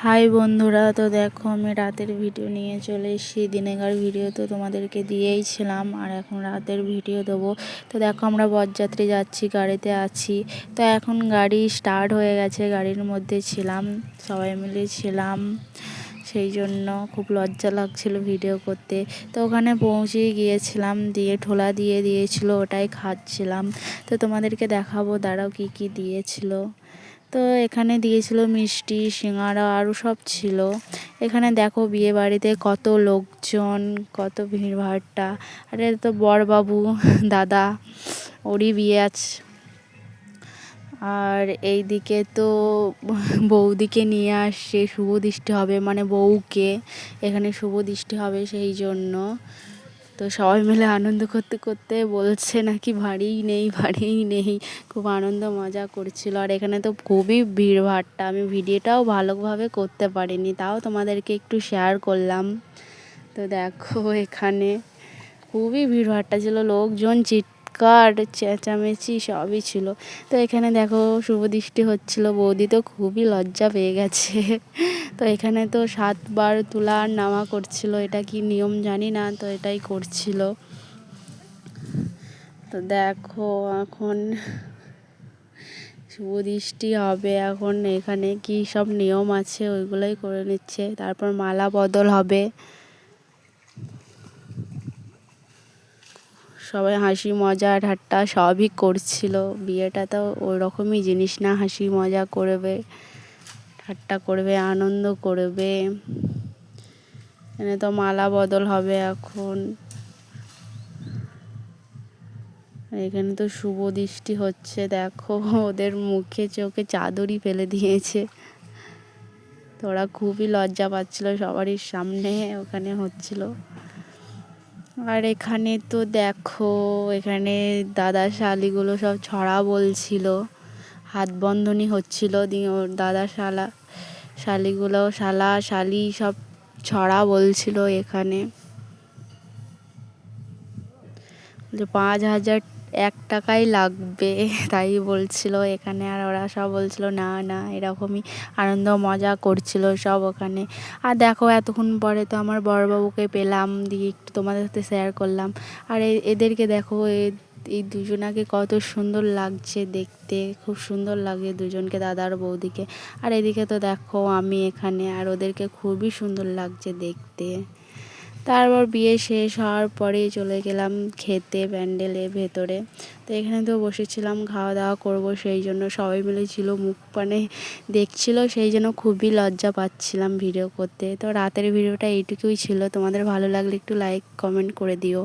High বন্ধুরা, তো দেখো আমি রাতের ভিডিও নিয়ে চলে এসেছি। দিনেকার ভিডিও তো তোমাদেরকে দিয়েইছিলাম, আর এখন রাতের ভিডিও দেবো। তো দেখো আমরা বরযাত্রী যাচ্ছি, গাড়িতে আছি। তো এখন গাড়ি স্টার্ট হয়ে গেছে, গাড়ির মধ্যে ছিলাম, সবাই মিলে ছিলাম, সেই জন্য খুব লজ্জা লাগছিল ভিডিও করতে। তো ওখানে পৌঁছেই গিয়েছিলাম, দিয়ে ঠোলা দিয়ে দিয়েছিল, ওটাই খাচ্ছিলাম। তো তোমাদেরকে দেখাবো, দাঁড়াও কি কি দিয়েছিল। তো এখানে দিয়েছিল মিষ্টি, সিঙ্গারা, আরও সব ছিল। এখানে দেখো বিয়ে বাড়িতে কত লোকজন, কত ভিড়ভাট্টা। আর এটা তো বরবাবু দাদা, ওরই বিয়ে আছে। আর এই দিকে তো বৌদিকে নিয়ে আসছে, শুভ দৃষ্টি হবে, মানে বউকে এখানে শুভ দৃষ্টি হবে, সেই জন্য। তো সবাই মিলে আনন্দ করতে করতে বলছে নাকি বাড়িই নেই, বাড়িই নেই, খুব আনন্দ মজা করছিল। আর এখানে তো খুবই ভিড়ভাট্টা, আমি ভিডিওটাও ভালোভাবে করতে পারিনি, তাও তোমাদেরকে একটু শেয়ার করলাম। তো দেখো এখানে খুবই ভিড়ভাট্টা ছিল, লোকজন চিৎকার চেঁচামেচি সবই ছিল। তো এখানে দেখো শুভ দৃষ্টি হচ্ছিল, বৌদি তো খুবই লজ্জা পেয়ে গেছে। তো এখানে তো 7বার তোলা আর নামা করছিল, এটা কি নিয়ম জানি না, তো এটাই করছিল। তো দেখো এখন শুভ দৃষ্টি হবে, এখন এখানে কি সব নিয়ম আছে ওইগুলোই করে নিচ্ছে, তারপর মালা বদল হবে। সবাই হাসি মজা ঠাট্টা সবই করছিল, বিয়েটা তো ওই রকমই জিনিস না, হাসি মজা করবে, ঠাট্টা করবে, আনন্দ করবে। এখানে তো মালা বদল হবে এখন, এখানে তো শুভ দৃষ্টি হচ্ছে। দেখো ওদের মুখে চোখে চাদরই ফেলে দিয়েছে, তো ওরা খুবই লজ্জা পাচ্ছিল, সবারই সামনে ওখানে হচ্ছিল। আর এখানে তো দেখো এখানে দাদা শালিগুলো সব ছড়া বলছিল, হাত বন্ধনী হচ্ছিল, দিয়ে ওর দাদা শালিগুলো শালা শালি সব ছড়া বলছিল এখানে, যে 5,000 টাকাই লাগবে তাই বলছিল এখানে। আর ওরা সব বলছিল না না, এরকমই আনন্দ মজা করছিল সব ওখানে। আর দেখো এতক্ষণ পরে তো আমার বড়বাবুকে পেলাম, দিয়ে একটু তোমাদের সাথে শেয়ার করলাম। আর এদেরকে দেখো, এই দুজনাকে কত সুন্দর লাগছে দেখতে, খুব সুন্দর লাগে দুজনকে, দাদা আর বৌদিকে। আর এদিকে তো দেখো আমি এখানে, আর ওদেরকে খুবই সুন্দর লাগছে দেখতে। তারপর বিয়ে শেষ হওয়ার পরে চলে গেলাম খেতে প্যান্ডেলের ভেতরে। তো এখানে তো বসেছিলাম, খাওয়া দাওয়া করব, সেই জন্য সবাই মিলে ছিল, মুখ পানে দেখছিল, সেই জন্য খুবই লজ্জা পাচ্ছিলাম ভিডিও করতে। তো রাতের ভিডিওটা এইটুকুই ছিল, তোমাদের ভালো লাগলে একটু লাইক কমেন্ট করে দিও।